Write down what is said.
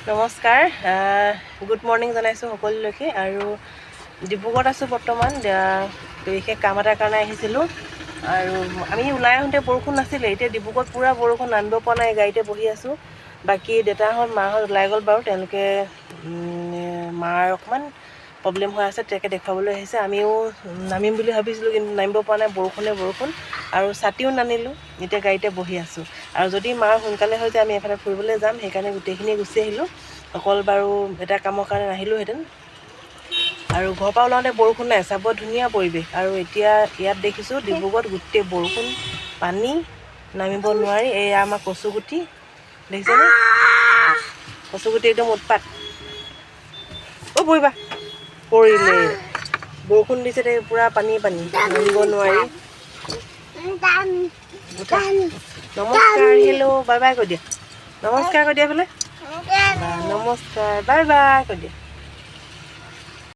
নমস্কাৰ good morning জনাইছোঁ সকলোলৈকে আৰু ডিব্ৰুগড়ত আছোঁ বৰ্তমান বিশেষ কাম এটাৰ কাৰণে আহিছিলোঁ আৰু আমি ওলাই আহোঁতে বৰষুণ নাছিলে এতিয়া ডিব্ৰুগড়ত পূৰা বৰষুণ নামিব পৰা নাই গাড়ীতে বহি আছোঁ বাকী দেউতাহঁত মাহঁত ওলাই গ'ল বাৰু তেওঁলোকে মাৰ অকণমান প্ৰব্লেম হৈ আছে তাকে দেখুৱাবলৈ আহিছে আমিও নামিম বুলি ভাবিছিলোঁ কিন্তু নামিব পৰা নাই বৰষুণ আৰু ছাতিও নানিলোঁ এতিয়া গাড়ীতে বহি আছোঁ আৰু যদি মাৰ সোনকালে হৈ যায় আমি এফালে ফুৰিবলৈ যাম সেইকাৰণে গোটেইখিনি গুচি আহিলোঁ অকল বাৰু এটা কামৰ কাৰণে নাহিলোঁহেঁতেন আৰু ঘৰৰ পৰা ওলাওঁতে বৰষুণ নাই চাব ধুনীয়া পৰিৱেশ আৰু এতিয়া ইয়াত দেখিছোঁ ডিব্ৰুগড়ত গোটেই বৰষুণ পানী নামিব নোৱাৰি এয়া আমাৰ কচুগুটি দেখিছেনে কচুগুটি একদম উৎপাত বহিবা পৰিলে বৰষুণ দিছে পূৰা পানী নামিব নোৱাৰি নমস্কাৰ হেল্ল' বাই বাই কৈ দিয়া নমস্কাৰ কৈ দিয়া বোলে নমস্কাৰ বাই বাই কৈ দিয়া